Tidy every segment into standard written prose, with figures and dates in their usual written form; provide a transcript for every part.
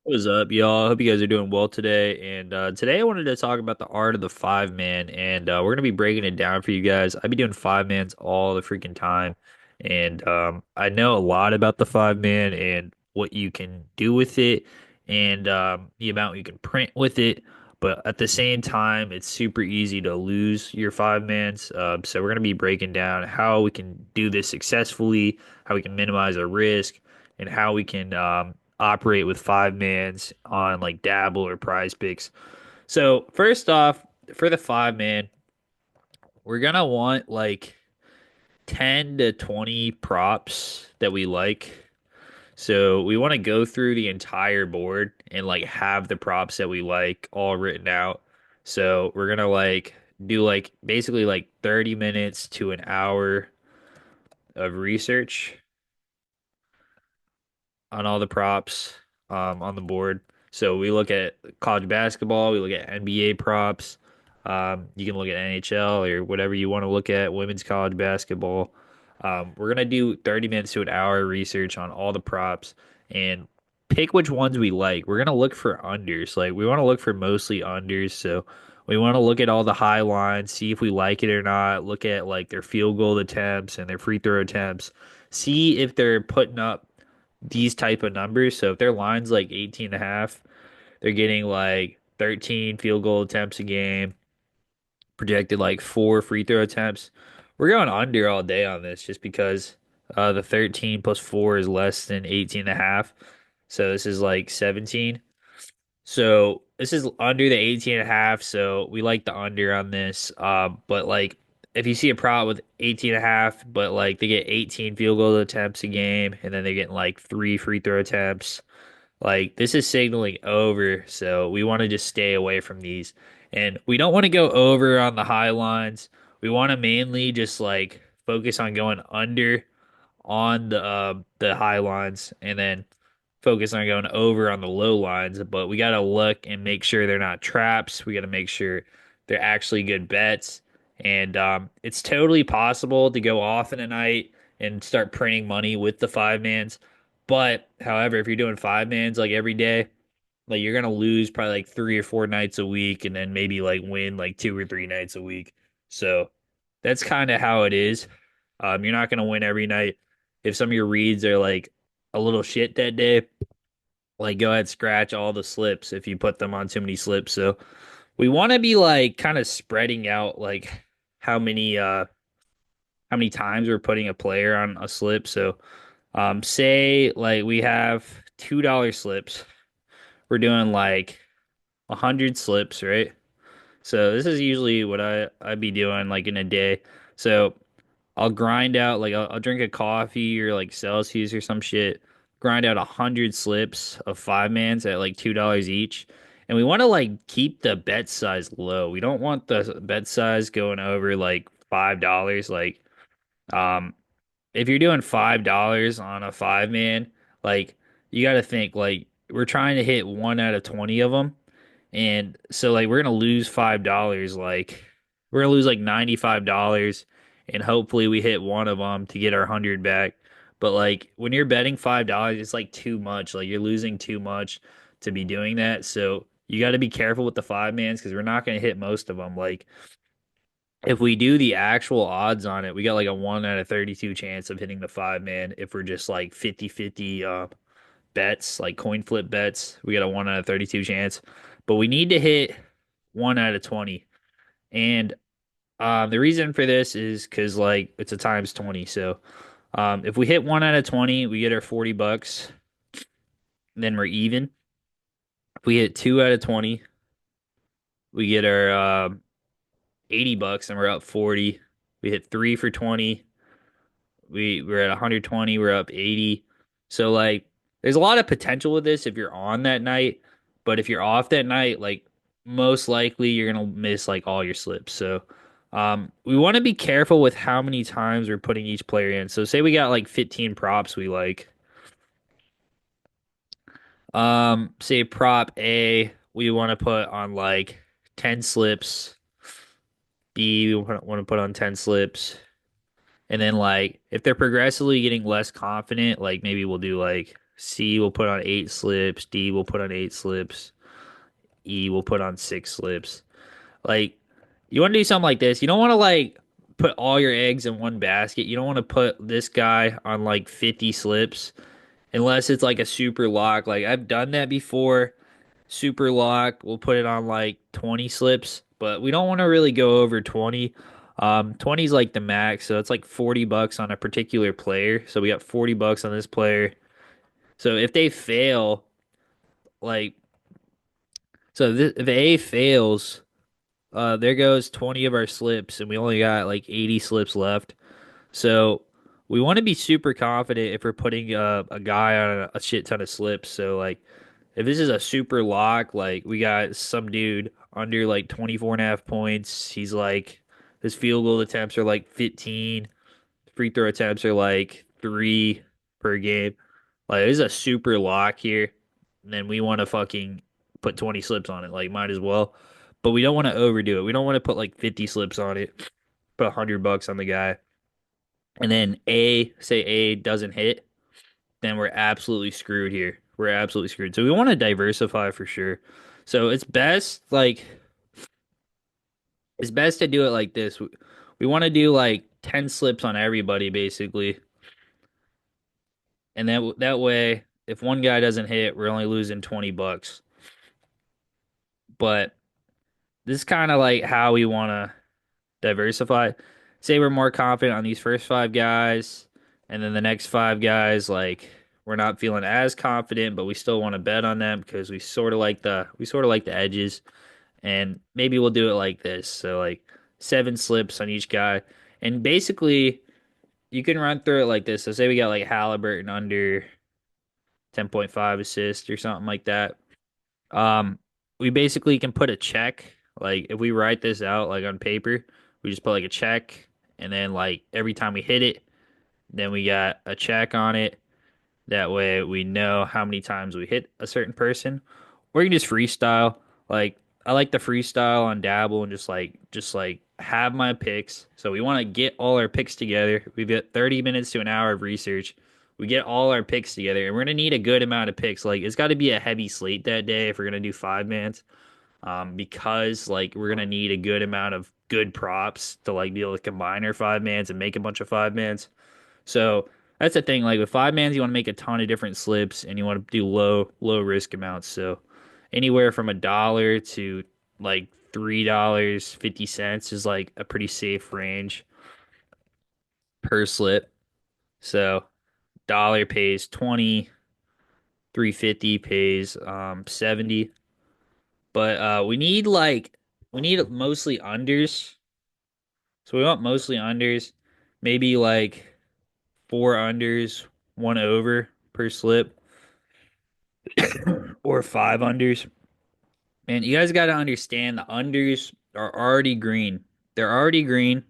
What's up, y'all? I hope you guys are doing well today. And today I wanted to talk about the art of the five man, and we're gonna be breaking it down for you guys. I be doing five mans all the freaking time, and I know a lot about the five man and what you can do with it, and the amount you can print with it. But at the same time, it's super easy to lose your five mans. So we're gonna be breaking down how we can do this successfully, how we can minimize our risk, and how we can operate with five mans on like Dabble or Prize Picks. So first off, for the five man, we're gonna want like 10 to 20 props that we like. So we want to go through the entire board and like have the props that we like all written out. So we're gonna like do like basically like 30 minutes to an hour of research on all the props on the board. So we look at college basketball, we look at NBA props. You can look at NHL or whatever you want to look at, women's college basketball. We're gonna do 30 minutes to an hour research on all the props and pick which ones we like. We're gonna look for unders. Like we want to look for mostly unders. So we want to look at all the high lines, see if we like it or not. Look at like their field goal attempts and their free throw attempts. See if they're putting up these type of numbers. So if their line's like 18 and a half, they're getting like 13 field goal attempts a game, projected like four free throw attempts. We're going under all day on this just because the 13 plus four is less than 18 and a half. So this is like 17. So this is under the 18 and a half. So we like the under on this. But like if you see a prop with 18 and a half, but like they get 18 field goal attempts a game and then they're getting like three free throw attempts, like this is signaling over. So we want to just stay away from these. And we don't want to go over on the high lines. We want to mainly just like focus on going under on the high lines and then focus on going over on the low lines. But we got to look and make sure they're not traps. We got to make sure they're actually good bets. And it's totally possible to go off in a night and start printing money with the five mans. But however, if you're doing five mans like every day, like you're gonna lose probably like 3 or 4 nights a week and then maybe like win like 2 or 3 nights a week. So that's kind of how it is. You're not gonna win every night. If some of your reads are like a little shit that day, like go ahead scratch all the slips if you put them on too many slips. So we want to be like kind of spreading out like how many uh how many times we're putting a player on a slip. So say like we have $2 slips. We're doing like 100 slips, right? So this is usually what I'd be doing like in a day. So I'll grind out like I'll drink a coffee or like Celsius or some shit. Grind out 100 slips of five mans at like $2 each. And we want to like keep the bet size low. We don't want the bet size going over like $5. Like um if you're doing $5 on a five man, like you got to think like we're trying to hit one out of 20 of them. And so like we're gonna lose $5. Like we're gonna lose like $95 and hopefully we hit one of them to get our 100 back. But like when you're betting $5, it's like too much. Like you're losing too much to be doing that. So you got to be careful with the five mans because we're not gonna hit most of them. Like if we do the actual odds on it, we got like a 1 out of 32 chance of hitting the five man. If we're just like 50-50 bets, like coin flip bets, we got a 1 out of 32 chance. But we need to hit 1 out of 20. And the reason for this is because like it's a times 20. So if we hit 1 out of 20, we get our $40, then we're even. If we hit 2 out of 20, we get our $80 and we're up 40. We hit 3 for 20, we're at 120, we're up 80. So like there's a lot of potential with this if you're on that night, but if you're off that night, like most likely you're gonna miss like all your slips. So we want to be careful with how many times we're putting each player in. So say we got like 15 props we like. Say prop A we want to put on like 10 slips. B we want to put on 10 slips. And then like if they're progressively getting less confident, like maybe we'll do like C will put on 8 slips. D will put on 8 slips. E will put on 6 slips. Like, you want to do something like this. You don't want to like put all your eggs in one basket. You don't want to put this guy on like 50 slips unless it's like a super lock. Like, I've done that before. Super lock, we'll put it on like 20 slips, but we don't want to really go over 20. 20 is like the max, so it's like $40 on a particular player. So we got $40 on this player. So if they fail, like, if A fails, there goes 20 of our slips, and we only got like 80 slips left. So we want to be super confident if we're putting a guy on a shit ton of slips. So like if this is a super lock, like we got some dude under like 24 and a half points. He's like his field goal attempts are like 15, free throw attempts are like 3 per game. Like this is a super lock here. And then we want to fucking put 20 slips on it. Like might as well. But we don't want to overdo it. We don't want to put like 50 slips on it. Put $100 on the guy. And then A doesn't hit, then we're absolutely screwed here. We're absolutely screwed. So we want to diversify for sure. So it's best to do it like this. We want to do like 10 slips on everybody basically. And that way if one guy doesn't hit, we're only losing $20. But this is kind of like how we want to diversify. Say we're more confident on these first 5 guys, and then the next 5 guys, like we're not feeling as confident, but we still want to bet on them because we sort of like the edges, and maybe we'll do it like this. So like 7 slips on each guy, and basically you can run through it like this. So say we got like Halliburton under 10.5 assists or something like that. Um, we basically can put a check. Like if we write this out like on paper, we just put like a check, and then like every time we hit it, then we got a check on it. That way we know how many times we hit a certain person. Or you can just freestyle. Like I like the freestyle on Dabble and just like have my picks. So we want to get all our picks together. We've got 30 minutes to an hour of research. We get all our picks together, and we're gonna need a good amount of picks. Like it's got to be a heavy slate that day if we're gonna do 5 mans. Because like we're gonna need a good amount of good props to like be able to combine our 5 mans and make a bunch of 5 mans. So that's the thing. Like with 5 mans, you want to make a ton of different slips, and you want to do low risk amounts. So anywhere from $1 to like $3.50 is like a pretty safe range per slip. So dollar pays 20, 350 pays 70. But we need mostly unders. So we want mostly unders, maybe like 4 unders, 1 over per slip, or 5 unders. And you guys got to understand the unders are already green. They're already green,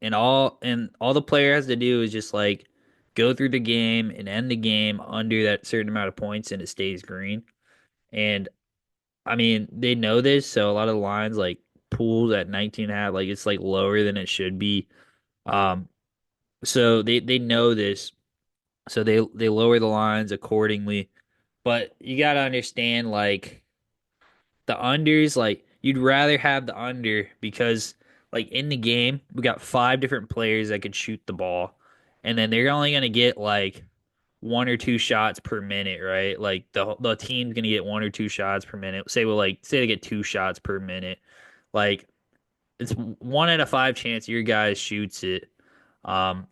and all the player has to do is just like go through the game and end the game under that certain amount of points, and it stays green. And I mean, they know this, so a lot of the lines like pools at 19 and a half, like it's like lower than it should be. Um, so they know this, so they lower the lines accordingly. But you gotta understand, like the unders, like you'd rather have the under because like in the game we got 5 different players that could shoot the ball, and then they're only gonna get like 1 or 2 shots per minute, right? Like the team's gonna get 1 or 2 shots per minute. Say they get 2 shots per minute. Like it's 1 out of 5 chance your guy shoots it. Um,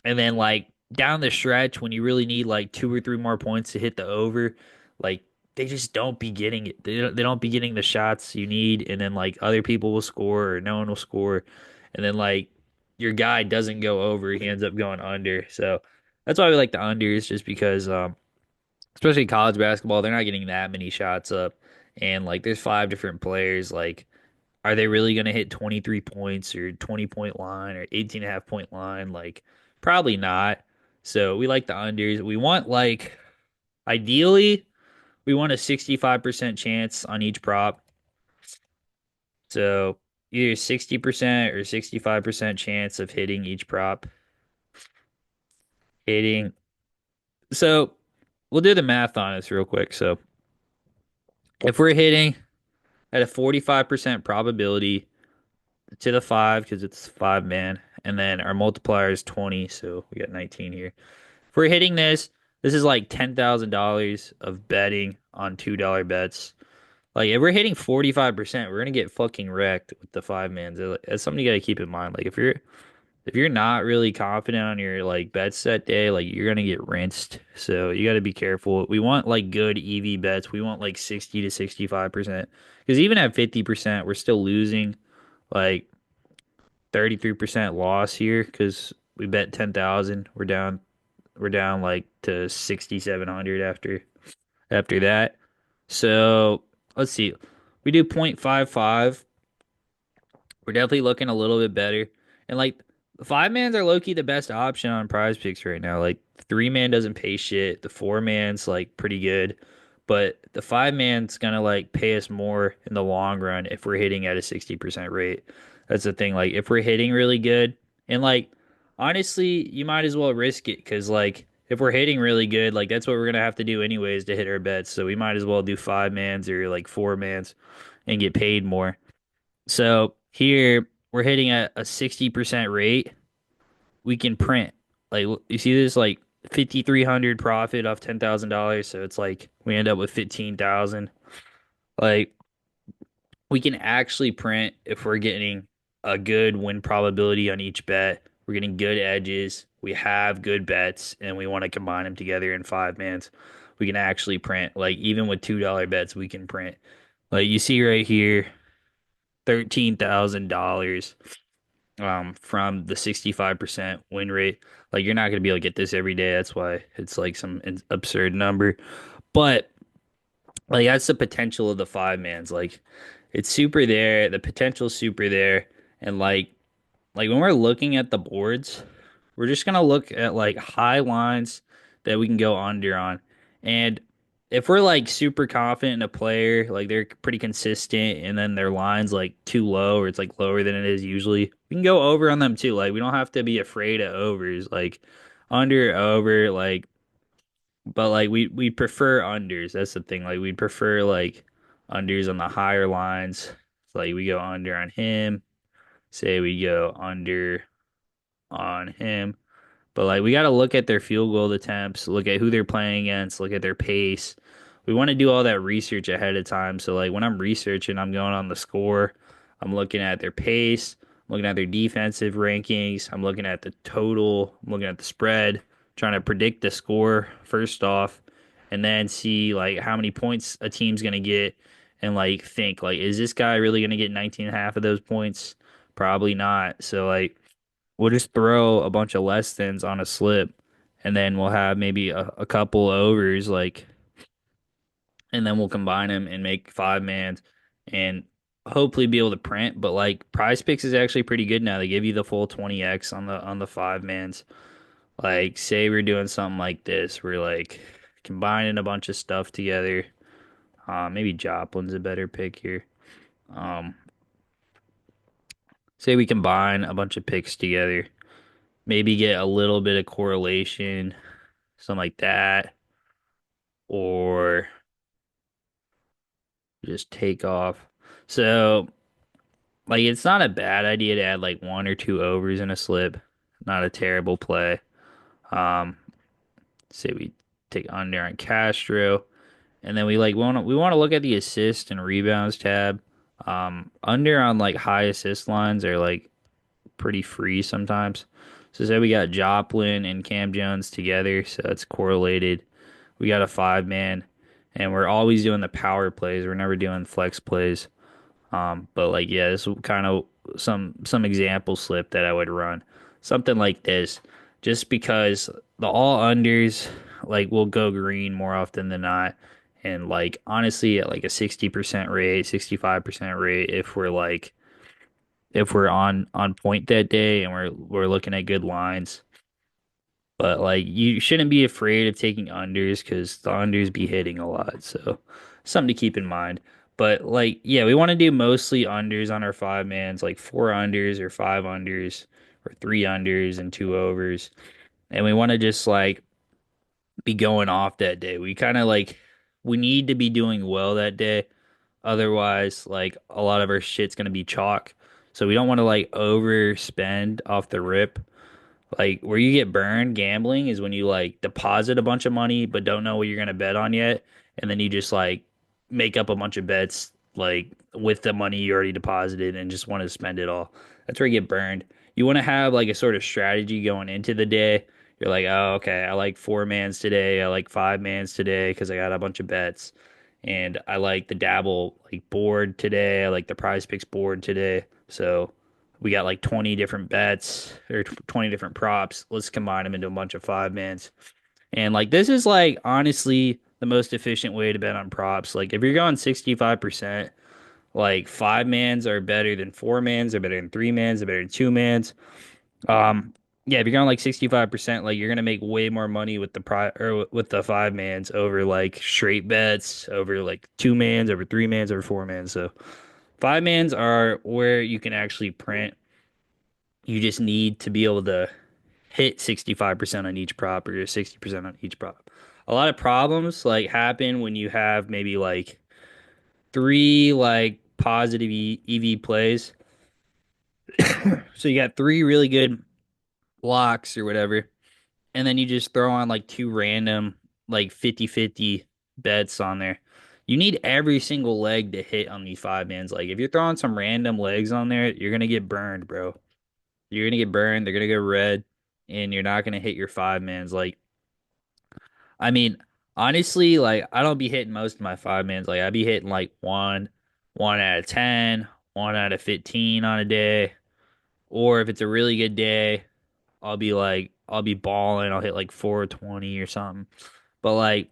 and then like down the stretch when you really need like 2 or 3 more points to hit the over, like they just don't be getting it. They don't be getting the shots you need, and then like other people will score or no one will score, and then like your guy doesn't go over, he ends up going under. So that's why we like the unders, just because especially college basketball, they're not getting that many shots up, and like there's 5 different players. Like are they really going to hit 23 points or 20-point line or 18 and a half point line? Like, probably not. So we like the unders. We want, like, ideally, we want a 65% chance on each prop. So either 60% or 65% chance of hitting each prop. Hitting. So we'll do the math on this real quick. So if we're hitting at a 45% probability to the five, because it's five man, and then our multiplier is 20, so we got 19 here. If we're hitting this, this is like $10,000 of betting on $2 bets. Like if we're hitting 45%, we're gonna get fucking wrecked with the five mans. That's something you gotta keep in mind. Like if you're not really confident on your like bets that day, like you're gonna get rinsed. So you gotta be careful. We want like good EV bets. We want like 60 to 65%. Because even at 50%, we're still losing like 33% loss here because we bet 10,000. We're down like to 6,700 after that. So let's see. We do 0.55. We're definitely looking a little bit better. And like the five mans are low key the best option on prize picks right now. Like three man doesn't pay shit. The four man's like pretty good. But the five man's gonna like pay us more in the long run if we're hitting at a 60% rate. That's the thing. Like if we're hitting really good and like honestly, you might as well risk it because like if we're hitting really good, like that's what we're gonna have to do anyways to hit our bets. So we might as well do five mans or like four mans and get paid more. So here we're hitting at a 60% rate. We can print. Like you see this like 5,300 profit off $10,000. So it's like we end up with 15,000. Like we can actually print if we're getting a good win probability on each bet. We're getting good edges. We have good bets and we want to combine them together in five mans. We can actually print. Like even with $2 bets, we can print. Like you see right here, $13,000 from the 65% win rate. Like you're not going to be able to get this every day. That's why it's like some absurd number. But like that's the potential of the five mans. Like it's super there. The potential's super there. And like when we're looking at the boards, we're just gonna look at like high lines that we can go under on. And if we're like super confident in a player, like they're pretty consistent and then their line's like too low or it's like lower than it is usually, we can go over on them too. Like we don't have to be afraid of overs. Like under, over, like but like we prefer unders. That's the thing. Like we prefer like unders on the higher lines. Like we go under on him. Say we go under on him. But like we got to look at their field goal attempts, look at who they're playing against, look at their pace. We want to do all that research ahead of time. So like when I'm researching, I'm going on the score. I'm looking at their pace, I'm looking at their defensive rankings, I'm looking at the total, I'm looking at the spread, trying to predict the score first off, and then see like how many points a team's going to get and like think like is this guy really going to get 19 and a half of those points? Probably not. So like we'll just throw a bunch of less thans on a slip, and then we'll have maybe a couple overs, like, and then we'll combine them and make five mans, and hopefully be able to print. But like Prize Picks is actually pretty good now. They give you the full 20x on the five mans. Like, say we're doing something like this, we're like combining a bunch of stuff together. Maybe Joplin's a better pick here. Um, say we combine a bunch of picks together, maybe get a little bit of correlation, something like that, or just take off. So, like, it's not a bad idea to add like one or two overs in a slip. Not a terrible play. Um, say we take under on Castro, and then we want to look at the assist and rebounds tab. Under on like high assist lines are like pretty free sometimes. So say we got Joplin and Cam Jones together, so it's correlated. We got a five man, and we're always doing the power plays. We're never doing flex plays. But like yeah, this is kind of some example slip that I would run, something like this, just because the all unders like will go green more often than not, and like honestly at like a 60% rate, 65% rate, if we're on point that day and we're looking at good lines. But like you shouldn't be afraid of taking unders because the unders be hitting a lot. So something to keep in mind. But like yeah, we want to do mostly unders on our five mans, like four unders or five unders or three unders and two overs. And we want to just like be going off that day. We kind of like we need to be doing well that day. Otherwise, like a lot of our shit's gonna be chalk. So we don't want to like overspend off the rip. Like where you get burned gambling is when you like deposit a bunch of money but don't know what you're gonna bet on yet, and then you just like make up a bunch of bets like with the money you already deposited and just want to spend it all. That's where you get burned. You want to have like a sort of strategy going into the day. You're like, oh, okay, I like four mans today. I like five mans today because I got a bunch of bets, and I like the dabble like board today. I like the Prize Picks board today. So we got like 20 different bets or 20 different props. Let's combine them into a bunch of five mans. And like this is like honestly the most efficient way to bet on props. Like if you're going 65%, like five mans are better than four mans, they're better than three mans, they're better than two mans. Um yeah, if you're going like 65%, like you're gonna make way more money with the or with the five mans over like straight bets, over like two mans, over three mans, over four mans. So five mans are where you can actually print. You just need to be able to hit 65% on each prop or 60% on each prop. A lot of problems like happen when you have maybe like three like positive EV plays. So you got three really good locks or whatever, and then you just throw on like two random like 50-50 bets on there. You need every single leg to hit on these five mans. Like if you're throwing some random legs on there, you're gonna get burned, bro. You're gonna get burned. They're gonna go red, and you're not gonna hit your five mans. Like, I mean, honestly, like I don't be hitting most of my five mans. Like I be hitting like one out of 10, one out of 15 on a day. Or if it's a really good day, I'll be balling. I'll hit like 420 or something. But like,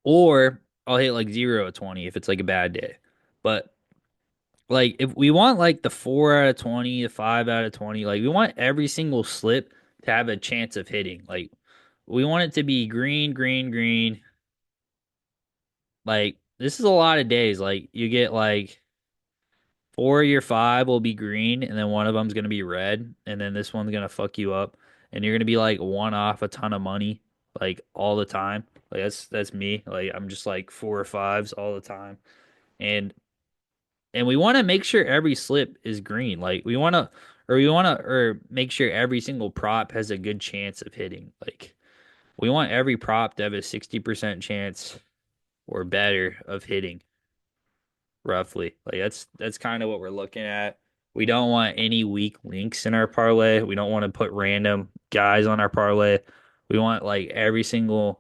or I'll hit like 0 of 20 if it's like a bad day. But like if we want like the 4 out of 20, the 5 out of 20, like we want every single slip to have a chance of hitting. Like we want it to be green, green, green. Like this is a lot of days. Like you get like four of your five will be green, and then one of them's gonna be red, and then this one's gonna fuck you up, and you're gonna be like one off a ton of money, like all the time. Like that's me. Like I'm just like four or fives all the time, and we want to make sure every slip is green. Like we want to, or make sure every single prop has a good chance of hitting. Like we want every prop to have a 60% chance or better of hitting, roughly. Like that's kind of what we're looking at. We don't want any weak links in our parlay. We don't want to put random guys on our parlay. We want like every single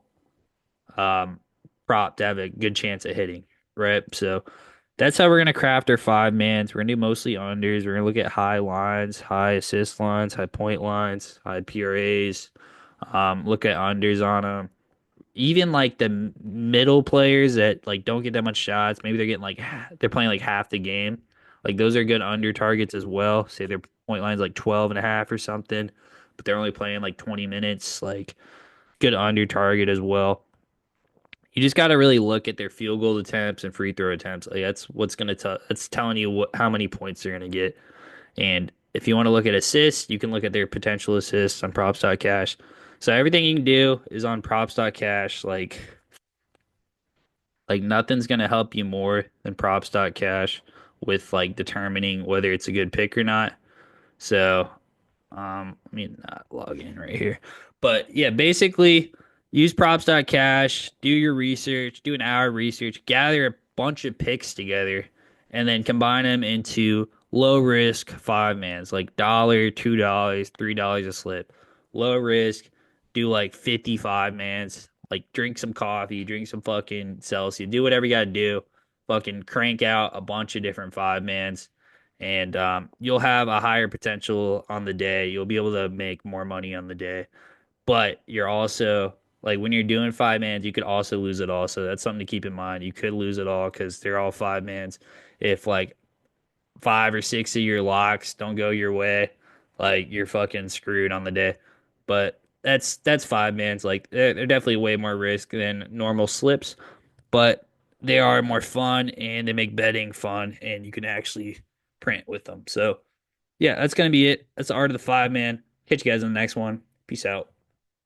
um prop to have a good chance at hitting, right? So that's how we're gonna craft our five mans. We're gonna do mostly unders. We're gonna look at high lines, high assist lines, high point lines, high PRAs. Look at unders on them. Even like the middle players that like don't get that much shots, maybe they're getting like they're playing like half the game. Like those are good under targets as well. Say their point line's like 12 and a half or something, but they're only playing like 20 minutes. Like good under target as well. You just got to really look at their field goal attempts and free throw attempts. Like that's what's gonna tell. That's telling you how many points they're gonna get. And if you want to look at assists, you can look at their potential assists on props.cash. So everything you can do is on props.cash. Like nothing's gonna help you more than props.cash with like determining whether it's a good pick or not. So let me not log in right here. But yeah, basically use props.cash, do your research, do an hour of research, gather a bunch of picks together, and then combine them into low risk five mans, like dollar, $2, $3 a slip. Low risk, do like 55 mans, like drink some coffee, drink some fucking Celsius, do whatever you gotta do. Fucking crank out a bunch of different five mans, and you'll have a higher potential on the day. You'll be able to make more money on the day, but you're also like when you're doing five mans, you could also lose it all. So that's something to keep in mind. You could lose it all because they're all five mans. If like five or six of your locks don't go your way, like you're fucking screwed on the day. But that's five mans. Like they're definitely way more risk than normal slips, but they are more fun and they make betting fun, and you can actually print with them. So yeah, that's gonna be it. That's the art of the five man. Catch you guys in the next one. Peace out.